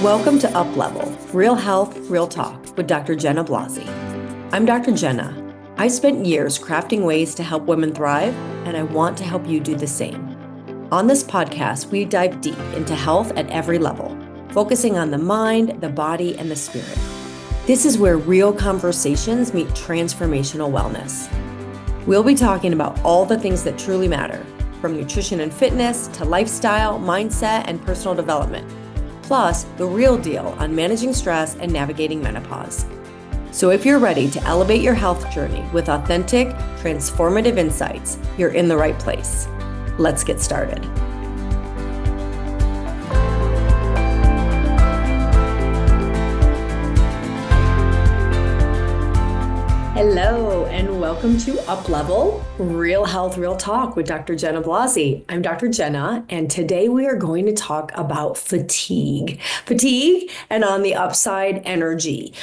Welcome to UPLEVEL, Real Health, Real Talk with Dr. Jenna Blasi. I'm Dr. Jenna. I spent years crafting ways to help women thrive, and I want to help you do the same. On this podcast, we dive deep into health at every level, focusing on the mind, the body, and the spirit. This is where real conversations meet transformational wellness. We'll be talking about all the things that truly matter, from nutrition and fitness to lifestyle, mindset, and personal development. Plus, the real deal on managing stress and navigating menopause. So if you're ready to elevate your health journey with authentic, transformative insights, you're in the right place. Let's get started. Hello, and welcome to UPLEVEL, Real Health, Real Talk with Dr. Jenna Blasi. I'm Dr. Jenna, and today we are going to talk about fatigue. Fatigue, and on the upside, energy.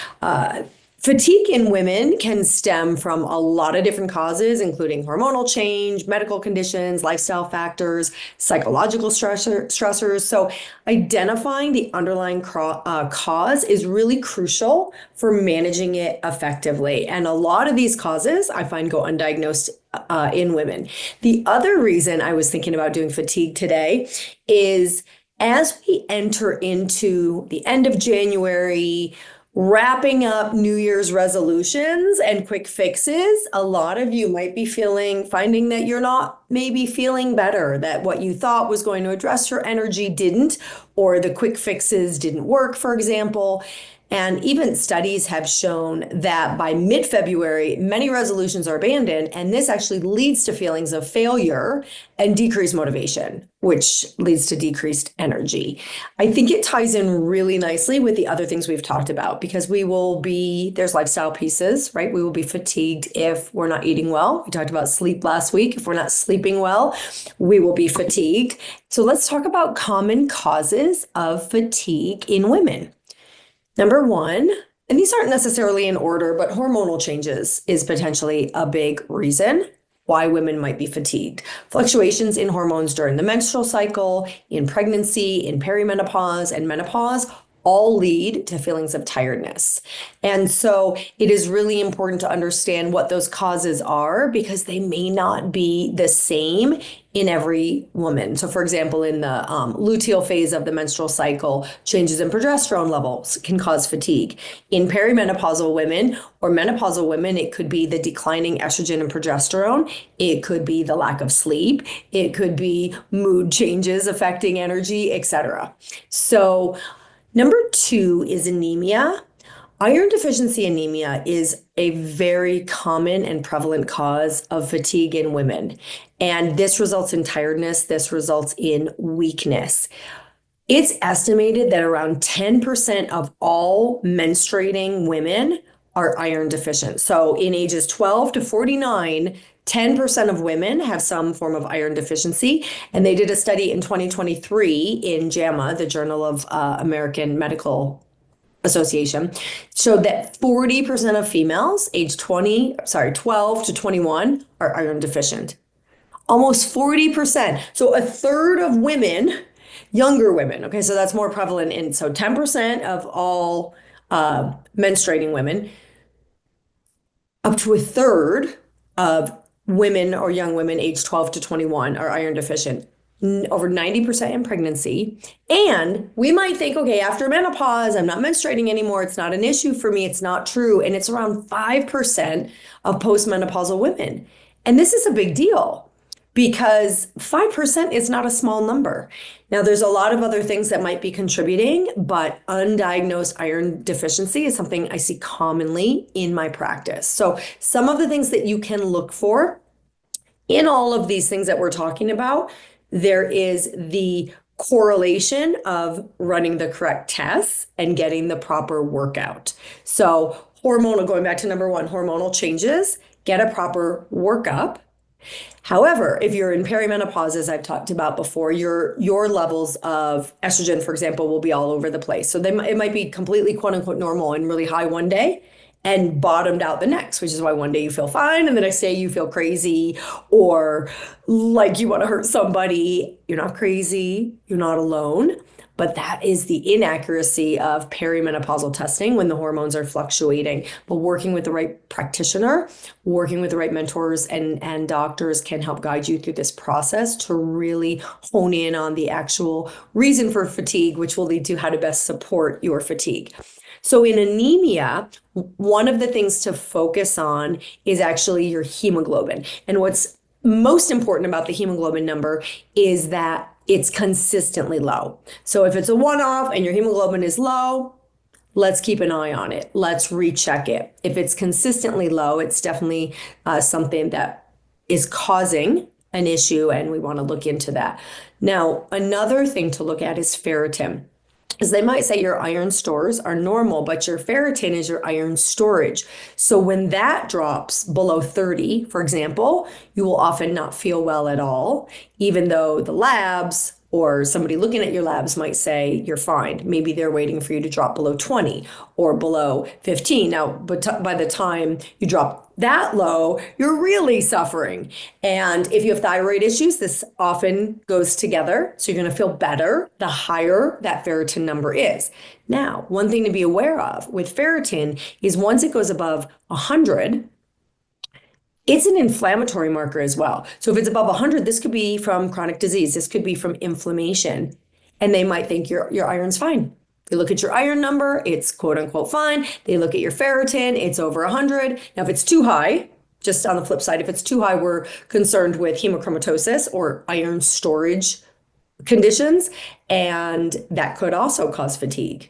Fatigue in women can stem from a lot of different causes, including hormonal change, medical conditions, lifestyle factors, psychological stressors. So identifying the underlying cause is really crucial for managing it effectively. And a lot of these causes I find go undiagnosed in women. The other reason I was thinking about doing fatigue today is as we enter into the end of January, wrapping up New Year's resolutions and quick fixes, a lot of you might be finding that you're not maybe feeling better, that what you thought was going to address your energy didn't, or the quick fixes didn't work, for example. And even studies have shown that by mid-February, many resolutions are abandoned, and this actually leads to feelings of failure and decreased motivation, which leads to decreased energy. I think it ties in really nicely with the other things we've talked about, because there's lifestyle pieces, right? We will be fatigued if we're not eating well. We talked about sleep last week. If we're not sleeping well, we will be fatigued. So let's talk about common causes of fatigue in women. Number one, and these aren't necessarily in order, but hormonal changes is potentially a big reason why women might be fatigued. Fluctuations in hormones during the menstrual cycle, in pregnancy, in perimenopause, and menopause all lead to feelings of tiredness. And so it is really important to understand what those causes are, because they may not be the same in every woman. So for example, in the luteal phase of the menstrual cycle, changes in progesterone levels can cause fatigue. In perimenopausal women or menopausal women, it could be the declining estrogen and progesterone. It could be the lack of sleep. It could be mood changes affecting energy, etc. So number two is anemia. Iron deficiency anemia is a very common and prevalent cause of fatigue in women. And this results in tiredness. This results in weakness. It's estimated that around 10% of all menstruating women are iron deficient. So in ages 12 to 49, 10% of women have some form of iron deficiency. And they did a study in 2023 in JAMA, the Journal of American Medical Association, showed that 40% of females aged 12 to 21 are iron deficient. Almost 40%. So a third of women, younger women, okay, so that's more prevalent so 10% of all menstruating women, up to a third of women or young women aged 12 to 21 are iron deficient. Over 90% in pregnancy. And we might think, okay, after menopause, I'm not menstruating anymore. It's not an issue for me. It's not true. And it's around 5% of postmenopausal women. And this is a big deal because 5% is not a small number. Now, there's a lot of other things that might be contributing, but undiagnosed iron deficiency is something I see commonly in my practice. So some of the things that you can look for in all of these things that we're talking about, there is the correlation of running the correct tests and getting the proper workout. So going back to number one, hormonal changes, get a proper workup. However, if you're in perimenopause, as I've talked about before, your levels of estrogen, for example, will be all over the place. So it might be completely quote unquote normal and really high one day, and bottomed out the next, which is why one day you feel fine and the next day you feel crazy or like you want to hurt somebody. You're not crazy. You're not alone. but that is the inaccuracy of perimenopausal testing when the hormones are fluctuating. But working with the right practitioner, working with the right mentors and doctors can help guide you through this process to really hone in on the actual reason for fatigue, which will lead to how to best support your fatigue. So in anemia, one of the things to focus on is actually your hemoglobin. And what's most important about the hemoglobin number is that it's consistently low. So if it's a one-off and your hemoglobin is low, let's keep an eye on it. Let's recheck it. If it's consistently low, it's definitely something that is causing an issue, and we want to look into that. Now, another thing to look at is ferritin. As they might say, your iron stores are normal, but your ferritin is your iron storage. So when that drops below 30, for example, you will often not feel well at all, even though the labs or somebody looking at your labs might say you're fine. Maybe they're waiting for you to drop below 20 or below 15. Now, but by the time you drop that low, you're really suffering. And if you have thyroid issues, this often goes together. So you're going to feel better the higher that ferritin number is. Now, one thing to be aware of with ferritin is once it goes above 100, it's an inflammatory marker as well. So if it's above 100, this could be from chronic disease. This could be from inflammation. And they might think your iron's fine. They look at your iron number, it's quote unquote fine. They look at your ferritin, it's over 100. Now, if it's too high, just on the flip side, if it's too high, we're concerned with hemochromatosis or iron storage conditions. And that could also cause fatigue.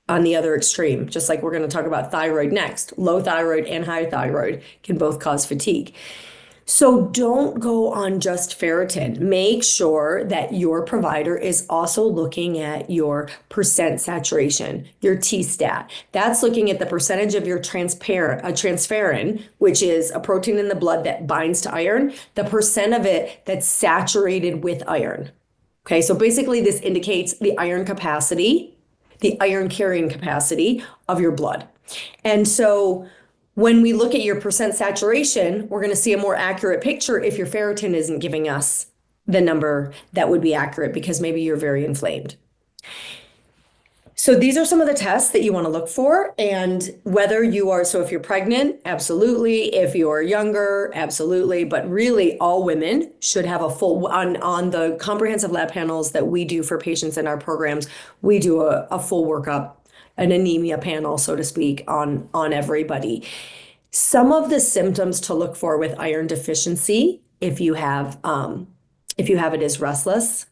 On the other extreme, just like we're going to talk about thyroid next. Low thyroid and high thyroid can both cause fatigue. So don't go on just ferritin. Make sure that your provider is also looking at your percent saturation, your T-stat. That's looking at the percentage of your transferrin, which is a protein in the blood that binds to iron, the percent of it that's saturated with iron. Okay, so basically this indicates the iron capacity, the iron carrying capacity of your blood. And so when we look at your percent saturation, we're going to see a more accurate picture if your ferritin isn't giving us the number that would be accurate because maybe you're very inflamed. So these are some of the tests that you want to look for, and whether you are, so if you're pregnant, absolutely. If you're younger, absolutely. But really all women should have a full, on the comprehensive lab panels that we do for patients in our programs, we do a full workup, an anemia panel, so to speak, on everybody. Some of the symptoms to look for with iron deficiency, if you have it, is restless.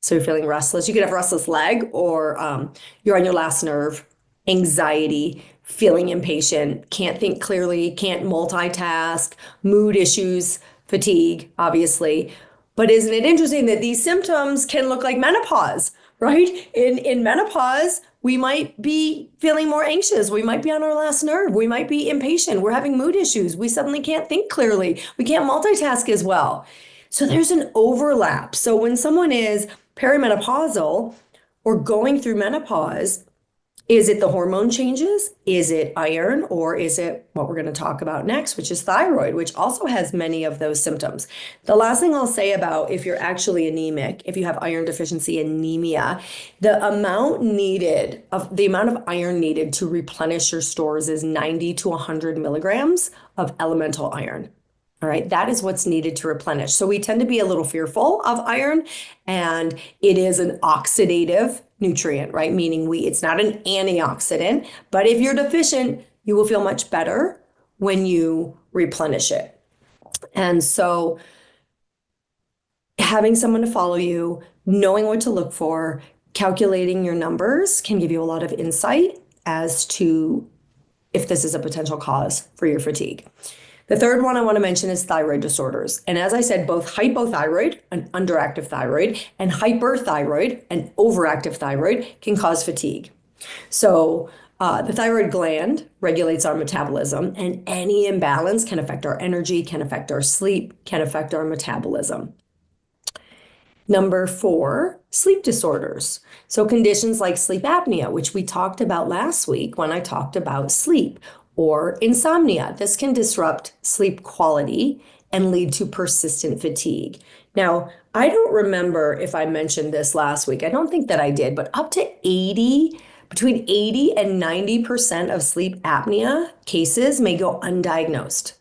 So you're feeling restless. You could have restless leg, or you're on your last nerve, anxiety, feeling impatient, can't think clearly, can't multitask, mood issues, fatigue, obviously. But isn't it interesting that these symptoms can look like menopause, right? In menopause, we might be feeling more anxious. We might be on our last nerve. We might be impatient. We're having mood issues. We suddenly can't think clearly. We can't multitask as well. So there's an overlap. So when someone is perimenopausal or going through menopause, is it the hormone changes? Is it iron? Or is it what we're going to talk about next, which is thyroid, which also has many of those symptoms? The last thing I'll say about if you're actually anemic, if you have iron deficiency anemia, the amount of iron needed to replenish your stores is 90 to 100 milligrams of elemental iron. All right, that is what's needed to replenish. So we tend to be a little fearful of iron, and it is an oxidative nutrient, right? Meaning it's not an antioxidant, but if you're deficient, you will feel much better when you replenish it. And so having someone to follow you, knowing what to look for, calculating your numbers can give you a lot of insight as to if this is a potential cause for your fatigue. The third one I want to mention is thyroid disorders. And as I said, both hypothyroid, an underactive thyroid, and hyperthyroid, an overactive thyroid, can cause fatigue. So the thyroid gland regulates our metabolism, and any imbalance can affect our energy, can affect our sleep, can affect our metabolism. Number 4, sleep disorders. So conditions like sleep apnea, which we talked about last week when I talked about sleep, or insomnia. This can disrupt sleep quality and lead to persistent fatigue. Now, I don't remember if I mentioned this last week. I don't think that I did, but up to 80, between 80 and 90% of sleep apnea cases may go undiagnosed.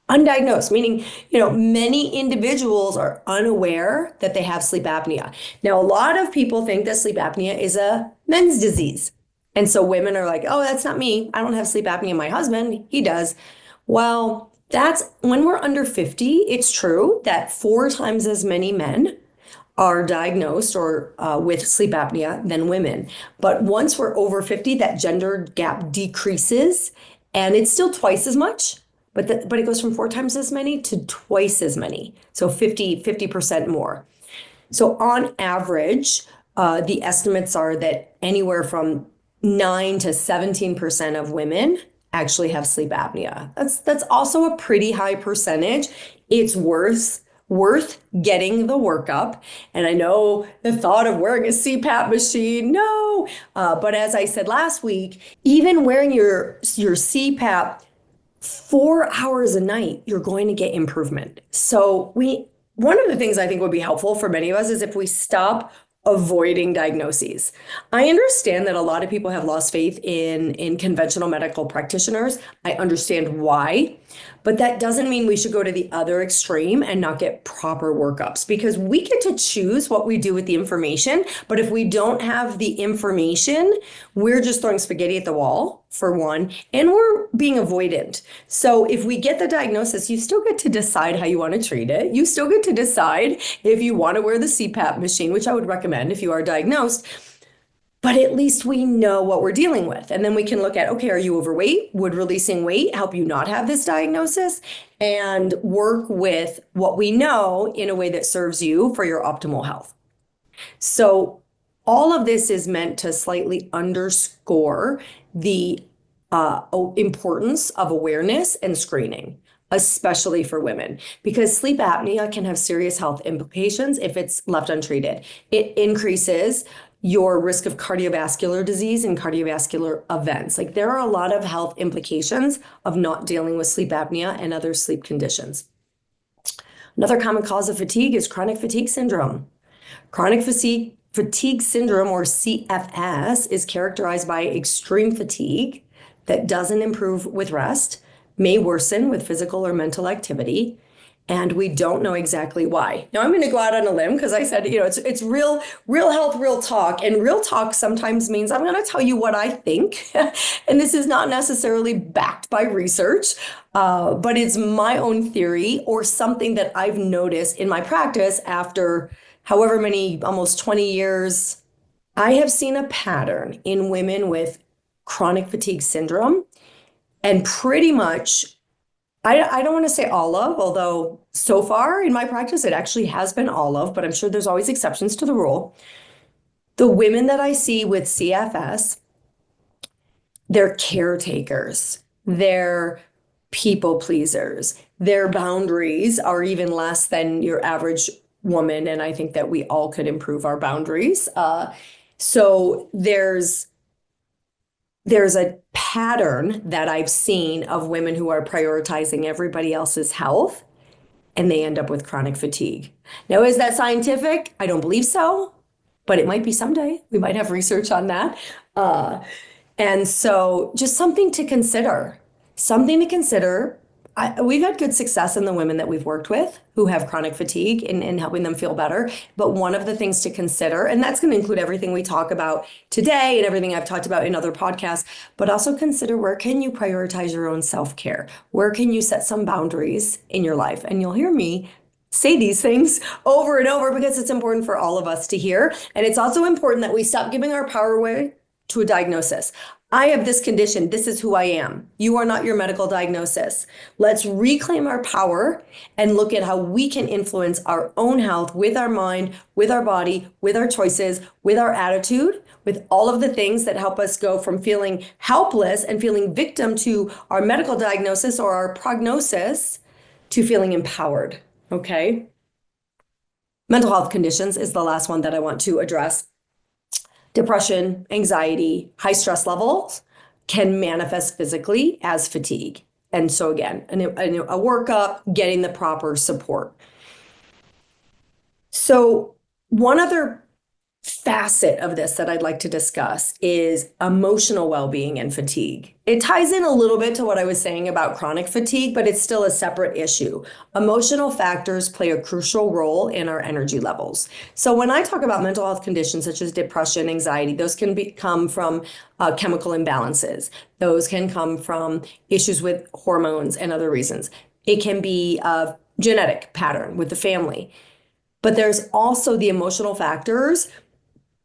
Undiagnosed, meaning, many individuals are unaware that they have sleep apnea. Now, a lot of people think that sleep apnea is a men's disease. And so women are like, oh, that's not me. I don't have sleep apnea. My husband, he does. Well, that's when we're under 50, it's true that four times as many men are diagnosed or with sleep apnea than women. But once we're over 50, that gender gap decreases and it's still twice as much, but it goes from four times as many to twice as many. So 50% more. So on average, the estimates are that anywhere from 9 to 17% of women actually have sleep apnea. That's also a pretty high percentage. It's worth getting the workup. And I know the thought of wearing a CPAP machine, no. But as I said last week, even wearing your CPAP 4 hours a night, you're going to get improvement. So one of the things I think would be helpful for many of us is if we stop avoiding diagnoses. I understand that a lot of people have lost faith in conventional medical practitioners. I understand why, but that doesn't mean we should go to the other extreme and not get proper workups because we get to choose what we do with the information. But if we don't have the information, we're just throwing spaghetti at the wall, for one, and we're being avoidant. So if we get the diagnosis, you still get to decide how you want to treat it. You still get to decide if you want to wear the CPAP machine, which I would recommend if you are diagnosed. But at least we know what we're dealing with. And then we can look at, okay, are you overweight? Would releasing weight help you not have this diagnosis? And work with what we know in a way that serves you for your optimal health. So all of this is meant to slightly underscore the importance of awareness and screening, especially for women, because sleep apnea can have serious health implications if it's left untreated. It increases your risk of cardiovascular disease and cardiovascular events. Like there are a lot of health implications of not dealing with sleep apnea and other sleep conditions. Another common cause of fatigue is chronic fatigue syndrome. Chronic fatigue syndrome, or CFS, is characterized by extreme fatigue that doesn't improve with rest, may worsen with physical or mental activity, and we don't know exactly why. Now I'm going to go out on a limb because I said, it's real health, real talk, and real talk sometimes means I'm going to tell you what I think, and this is not necessarily backed by research, but it's my own theory or something that I've noticed in my practice after however many, almost 20 years. I have seen a pattern in women with chronic fatigue syndrome, and pretty much I don't want to say all of, although so far in my practice, it actually has been all of, but I'm sure there's always exceptions to the rule. The women that I see with CFS, they're caretakers, they're people pleasers, their boundaries are even less than your average woman. And I think that we all could improve our boundaries. So there's a pattern that I've seen of women who are prioritizing everybody else's health and they end up with chronic fatigue. Now, is that scientific? I don't believe so, but it might be someday. We might have research on that. And so just something to consider, something to consider. We've had good success in the women that we've worked with who have chronic fatigue in helping them feel better. But one of the things to consider, and that's going to include everything we talk about today and everything I've talked about in other podcasts, but also consider where can you prioritize your own self-care? Where can you set some boundaries in your life? And you'll hear me say these things over and over because it's important for all of us to hear. And it's also important that we stop giving our power away to a diagnosis. I have this condition. This is who I am. You are not your medical diagnosis. Let's reclaim our power and look at how we can influence our own health with our mind, with our body, with our choices, with our attitude, with all of the things that help us go from feeling helpless and feeling victim to our medical diagnosis or our prognosis to feeling empowered. Okay? Mental health conditions is the last one that I want to address. Depression, anxiety, high stress levels can manifest physically as fatigue. And so again, a workup, getting the proper support. So, one other facet of this that I'd like to discuss is emotional well-being and fatigue. It ties in a little bit to what I was saying about chronic fatigue, but it's still a separate issue. Emotional factors play a crucial role in our energy levels. So when I talk about mental health conditions such as depression, anxiety, those can come from chemical imbalances. Those can come from issues with hormones and other reasons. It can be a genetic pattern with the family. But there's also the emotional factors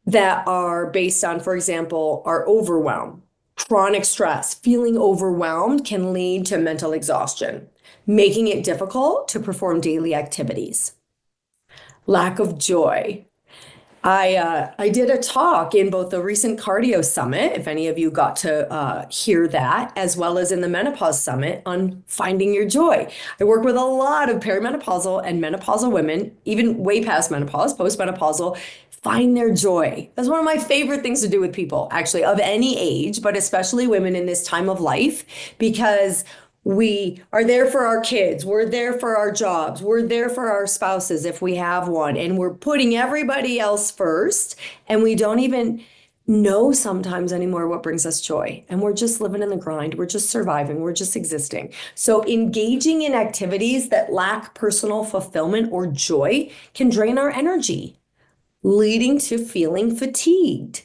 that are based on, for example, our overwhelm. Chronic stress, feeling overwhelmed can lead to mental exhaustion, making it difficult to perform daily activities. Lack of joy. I did a talk in both the recent cardio summit, if any of you got to hear that, as well as in the menopause summit on finding your joy. I work with a lot of perimenopausal and menopausal women, even way past menopause, postmenopausal, find their joy. That's one of my favorite things to do with people, actually, of any age, but especially women in this time of life, because we are there for our kids. We're there for our jobs. We're there for our spouses if we have one. And we're putting everybody else first. And we don't even know sometimes anymore what brings us joy. And we're just living in the grind. We're just surviving. We're just existing. So engaging in activities that lack personal fulfillment or joy can drain our energy, leading to feeling fatigued.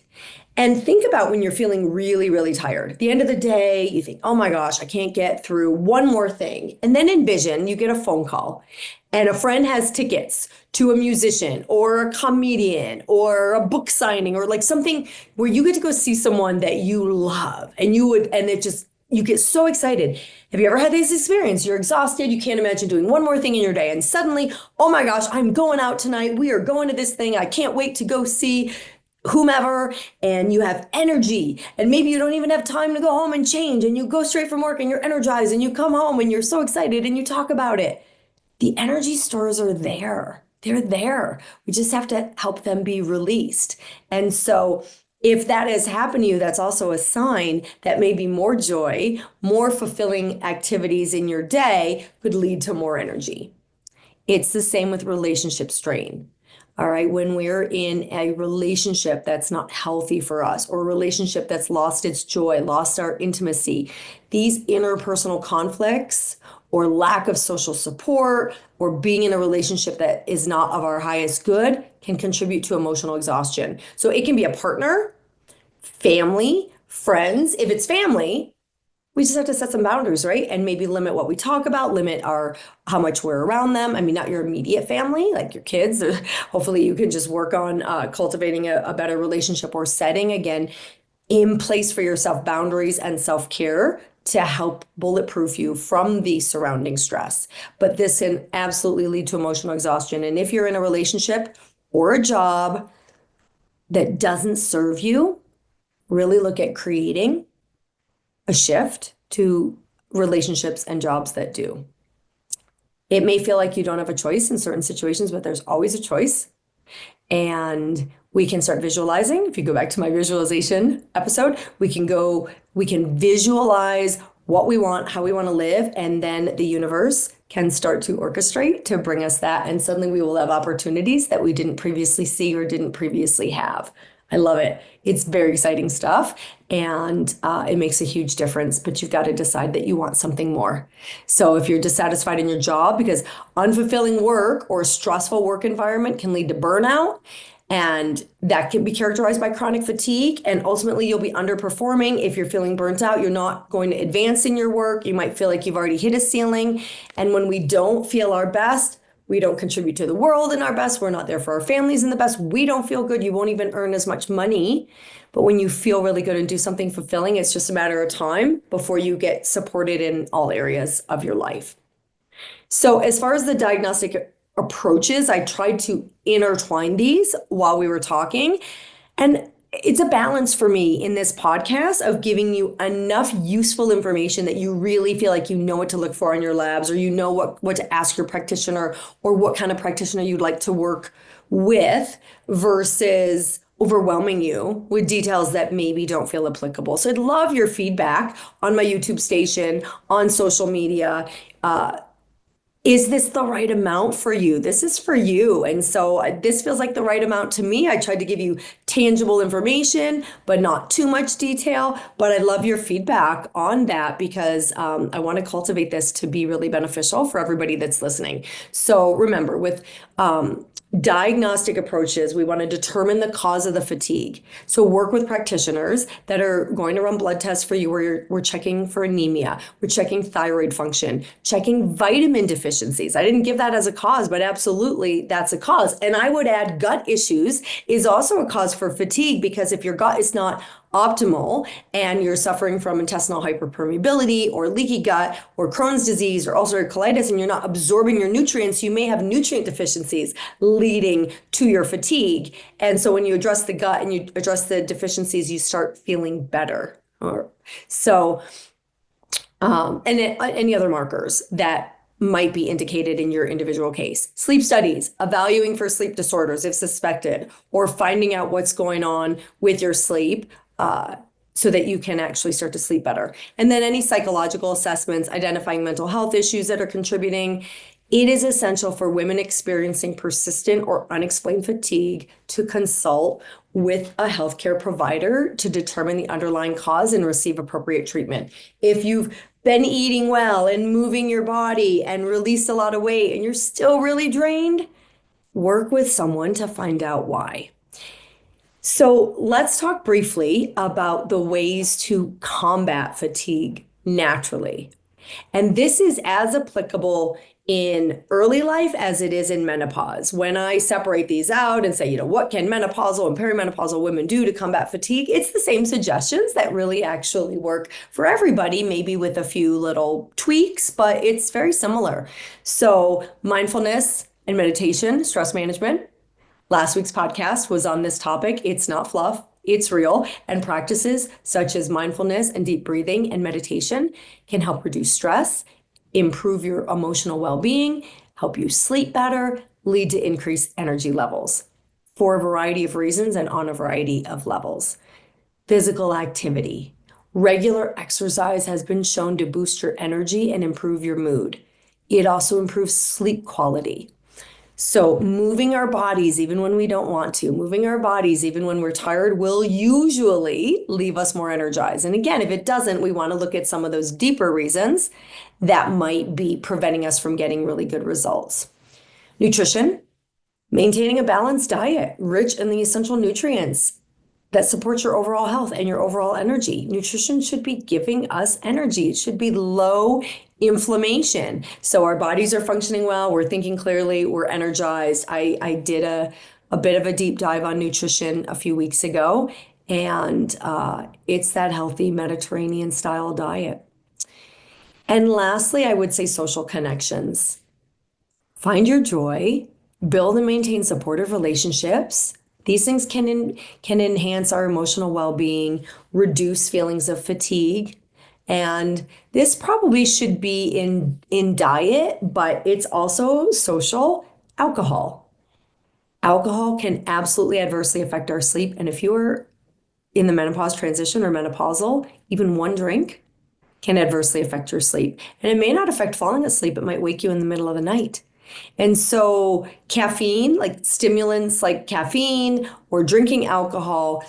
And think about when you're feeling really, really tired. At the end of the day, you think, oh my gosh, I can't get through one more thing. And then envision you get a phone call and a friend has tickets to a musician or a comedian or a book signing or like something where you get to go see someone that you love and it just, you get so excited. Have you ever had this experience? You're exhausted. You can't imagine doing one more thing in your day. And suddenly, oh my gosh, I'm going out tonight. We are going to this thing. I can't wait to go see whomever, and you have energy, and maybe you don't even have time to go home and change, and you go straight from work and you're energized, and you come home and you're so excited and you talk about it. The energy stores are there. They're there. We just have to help them be released. And so if that has happened to you, that's also a sign that maybe more joy, more fulfilling activities in your day could lead to more energy. It's the same with relationship strain. All right, when we're in a relationship that's not healthy for us, or a relationship that's lost its joy, lost our intimacy, these interpersonal conflicts or lack of social support or being in a relationship that is not of our highest good can contribute to emotional exhaustion. So it can be a partner, family, friends. If it's family, we just have to set some boundaries, right? And maybe limit what we talk about, limit our how much we're around them. I mean, not your immediate family, like your kids. Hopefully you can just work on cultivating a better relationship or setting, again, in place for yourself boundaries and self-care to help bulletproof you from the surrounding stress. But this can absolutely lead to emotional exhaustion. And if you're in a relationship or a job that doesn't serve you, really look at creating a shift to relationships and jobs that do. It may feel like you don't have a choice in certain situations, but there's always a choice. And we can start visualizing. If you go back to my visualization episode, we can visualize what we want, how we want to live, and then the universe can start to orchestrate to bring us that. And suddenly we will have opportunities that we didn't previously see or didn't previously have. I love it. It's very exciting stuff, and it makes a huge difference, but you've got to decide that you want something more. So if you're dissatisfied in your job because unfulfilling work or a stressful work environment can lead to burnout, and that can be characterized by chronic fatigue, and ultimately you'll be underperforming. If you're feeling burnt out, you're not going to advance in your work. You might feel like you've already hit a ceiling, and when we don't feel our best, we don't contribute to the world in our best. We're not there for our families in the best. We don't feel good. You won't even earn as much money. But when you feel really good and do something fulfilling, it's just a matter of time before you get supported in all areas of your life. So as far as the diagnostic approaches, I tried to intertwine these while we were talking. And it's a balance for me in this podcast of giving you enough useful information that you really feel like you know what to look for in your labs, or you know what to ask your practitioner, or what kind of practitioner you'd like to work with, versus overwhelming you with details that maybe don't feel applicable. So I'd love your feedback on my YouTube station, on social media. Is this the right amount for you? This is for you. And so this feels like the right amount to me. I tried to give you tangible information, but not too much detail. But I love your feedback on that because I want to cultivate this to be really beneficial for everybody that's listening. So remember, with diagnostic approaches, we want to determine the cause of the fatigue. So work with practitioners that are going to run blood tests for you where we're checking for anemia, we're checking thyroid function, checking vitamin deficiencies. I didn't give that as a cause, but absolutely that's a cause. And I would add gut issues is also a cause for fatigue because if your gut is not optimal and you're suffering from intestinal hyperpermeability or leaky gut or Crohn's disease or ulcerative colitis and you're not absorbing your nutrients, you may have nutrient deficiencies leading to your fatigue. And so when you address the gut and you address the deficiencies, you start feeling better. So, and any other markers that might be indicated in your individual case. Sleep studies, evaluating for sleep disorders if suspected, or finding out what's going on with your sleep so that you can actually start to sleep better. And then any psychological assessments, identifying mental health issues that are contributing. It is essential for women experiencing persistent or unexplained fatigue to consult with a healthcare provider to determine the underlying cause and receive appropriate treatment. If you've been eating well and moving your body and released a lot of weight and you're still really drained, work with someone to find out why. So let's talk briefly about the ways to combat fatigue naturally. And this is as applicable in early life as it is in menopause. When I separate these out and say, what can menopausal and perimenopausal women do to combat fatigue? It's the same suggestions that really actually work for everybody, maybe with a few little tweaks, but it's very similar. So mindfulness and meditation, stress management. Last week's podcast was on this topic. It's not fluff, it's real. And practices such as mindfulness and deep breathing and meditation can help reduce stress, improve your emotional well-being, help you sleep better, lead to increased energy levels for a variety of reasons and on a variety of levels. Physical activity. Regular exercise has been shown to boost your energy and improve your mood. It also improves sleep quality. So moving our bodies, even when we don't want to, moving our bodies, even when we're tired, will usually leave us more energized. And again, if it doesn't, we want to look at some of those deeper reasons that might be preventing us from getting really good results. Nutrition, maintaining a balanced diet, rich in the essential nutrients that supports your overall health and your overall energy. Nutrition should be giving us energy. It should be low inflammation. So our bodies are functioning well, we're thinking clearly, we're energized. I did a bit of a deep dive on nutrition a few weeks ago, and it's that healthy Mediterranean style diet. And lastly, I would say social connections. Find your joy, build and maintain supportive relationships. These things can enhance our emotional well-being, reduce feelings of fatigue. And this probably should be in diet, but it's also social. Alcohol. Alcohol can absolutely adversely affect our sleep. And if you're in the menopause transition or menopausal, even one drink can adversely affect your sleep. And it may not affect falling asleep, it might wake you in the middle of the night. And so caffeine, like stimulants like caffeine or drinking alcohol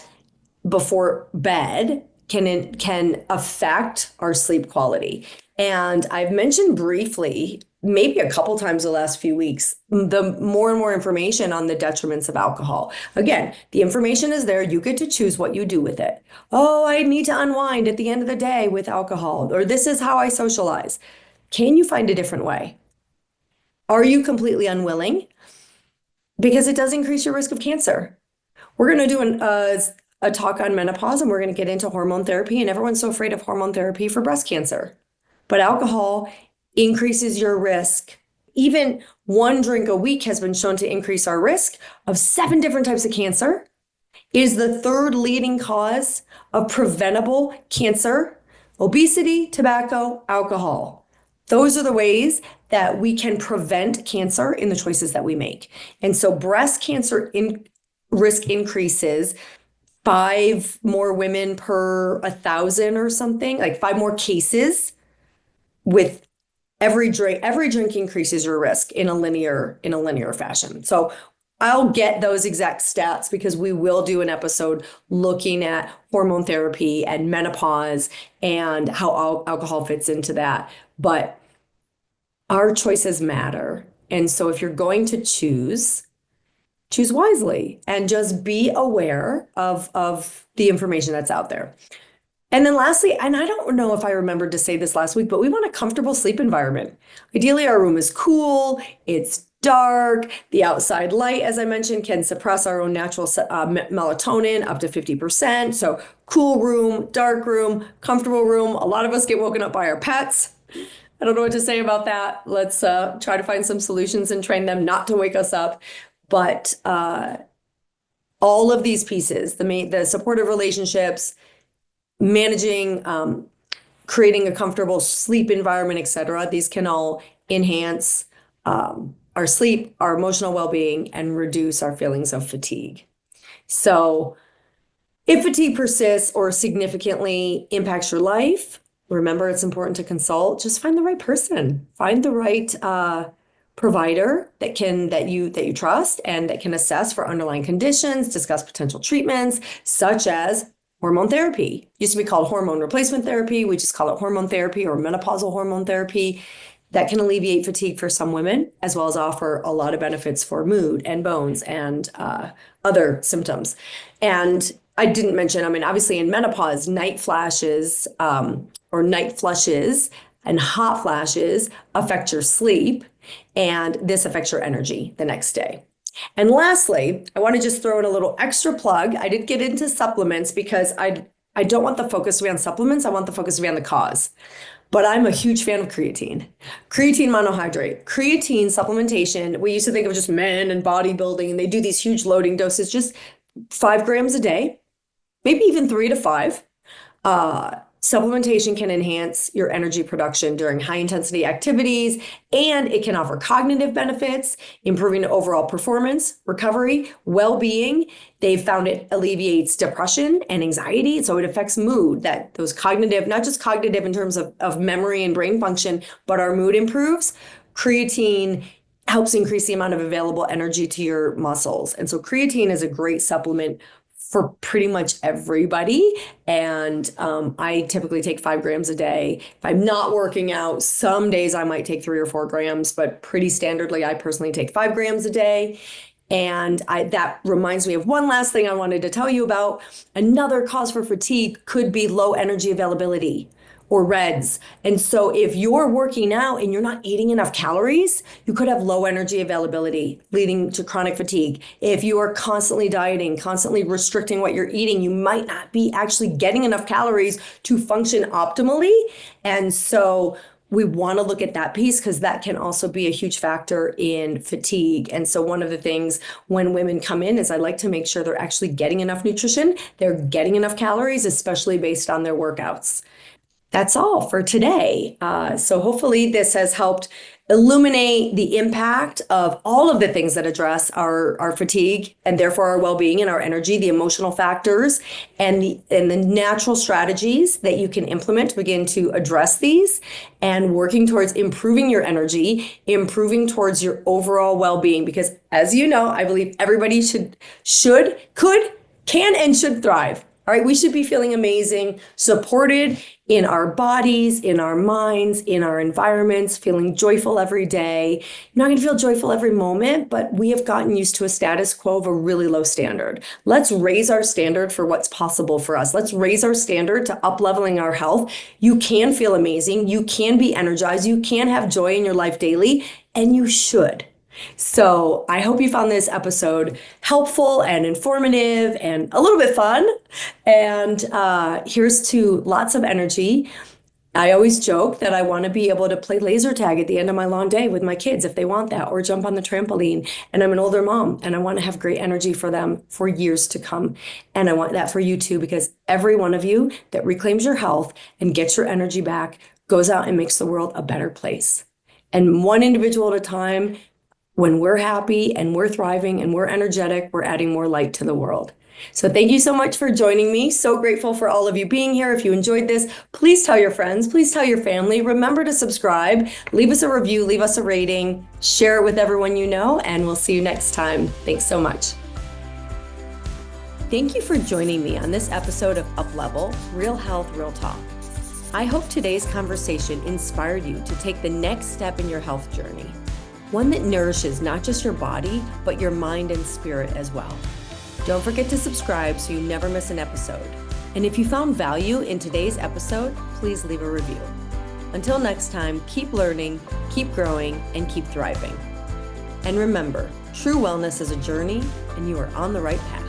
before bed can affect our sleep quality. And I've mentioned briefly, maybe a couple times the last few weeks, the more and more information on the detriments of alcohol. Again, the information is there. You get to choose what you do with it. Oh, I need to unwind at the end of the day with alcohol, or this is how I socialize. Can you find a different way? Are you completely unwilling? Because it does increase your risk of cancer. We're going to do a talk on menopause and we're going to get into hormone therapy, and everyone's so afraid of hormone therapy for breast cancer. But alcohol increases your risk. Even one drink a week has been shown to increase our risk of 7 different types of cancer. It is the third leading cause of preventable cancer: obesity, tobacco, alcohol. Those are the ways that we can prevent cancer in the choices that we make. And so breast cancer risk increases 5 more women per 1,000 or something, like 5 more cases with every drink increases your risk in a linear fashion. So I'll get those exact stats because we will do an episode looking at hormone therapy and menopause and how alcohol fits into that. But our choices matter. And so if you're going to choose wisely and just be aware of the information that's out there. And then lastly, and I don't know if I remembered to say this last week, but we want a comfortable sleep environment. Ideally, our room is cool, it's dark, the outside light, as I mentioned, can suppress our own natural melatonin up to 50%. So cool room, dark room, comfortable room. A lot of us get woken up by our pets. I don't know what to say about that. Let's try to find some solutions and train them not to wake us up. But all of these pieces, the supportive relationships, managing, creating a comfortable sleep environment, etc. These can all enhance our sleep, our emotional well-being, and reduce our feelings of fatigue. So if fatigue persists or significantly impacts your life, remember it's important to consult. Just find the right person. Find the right provider that you trust and that can assess for underlying conditions, discuss potential treatments, such as hormone therapy. Used to be called hormone replacement therapy. We just call it hormone therapy or menopausal hormone therapy. That can alleviate fatigue for some women, as well as offer a lot of benefits for mood and bones and other symptoms. And I didn't mention, I mean, obviously in menopause, night flashes or night flushes and hot flashes affect your sleep, and this affects your energy the next day. And lastly, I want to just throw in a little extra plug. I did get into supplements because I don't want the focus to be on supplements. I want the focus to be on the cause. But I'm a huge fan of creatine. Creatine monohydrate. Creatine supplementation, we used to think of just men and bodybuilding, and they do these huge loading doses, just 5 grams a day, maybe even 3 to 5. Supplementation can enhance your energy production during high intensity activities, and it can offer cognitive benefits, improving overall performance, recovery, well-being. They've found it alleviates depression and anxiety. So it affects mood, that those cognitive, not just cognitive in terms of memory and brain function, but our mood improves. Creatine helps increase the amount of available energy to your muscles. And so creatine is a great supplement for pretty much everybody. And I typically take 5 grams a day. If I'm not working out, some days I might take 3 or 4 grams, but pretty standardly, I personally take 5 grams a day. And that reminds me of one last thing I wanted to tell you about. Another cause for fatigue could be low energy availability or REDS. And so if you're working out and you're not eating enough calories, you could have low energy availability, leading to chronic fatigue. If you are constantly dieting, constantly restricting what you're eating, you might not be actually getting enough calories to function optimally. And so we want to look at that piece because that can also be a huge factor in fatigue. And so one of the things when women come in is I like to make sure they're actually getting enough nutrition, they're getting enough calories, especially based on their workouts. That's all for today. So hopefully this has helped illuminate the impact of all of the things that address our fatigue and therefore our well-being and our energy, the emotional factors and the natural strategies that you can implement to begin to address these and working towards improving your energy, improving towards your overall well-being. Because as you know, I believe everybody can and should thrive. All right, we should be feeling amazing, supported in our bodies, in our minds, in our environments, feeling joyful every day. You're not going to feel joyful every moment, but we have gotten used to a status quo of a really low standard. Let's raise our standard for what's possible for us. Let's raise our standard to up-leveling our health. You can feel amazing. You can be energized. You can have joy in your life daily, and you should. So I hope you found this episode helpful and informative and a little bit fun. And here's to lots of energy. I always joke that I want to be able to play laser tag at the end of my long day with my kids if they want that, or jump on the trampoline. And I'm an older mom and I want to have great energy for them for years to come. And I want that for you too, because every one of you that reclaims your health and gets your energy back goes out and makes the world a better place. And one individual at a time. When we're happy and we're thriving and we're energetic, we're adding more light to the world. So thank you so much for joining me. So grateful for all of you being here. If you enjoyed this, please tell your friends, please tell your family. Remember to subscribe, leave us a review, leave us a rating, share it with everyone you know, and we'll see you next time. Thanks so much. Thank you for joining me on this episode of UPLEVEL, Real Health, Real Talk. I hope today's conversation inspired you to take the next step in your health journey, one that nourishes not just your body, but your mind and spirit as well. Don't forget to subscribe so you never miss an episode. And if you found value in today's episode, please leave a review. Until next time, keep learning, keep growing, and keep thriving. And remember, true wellness is a journey, and you are on the right path.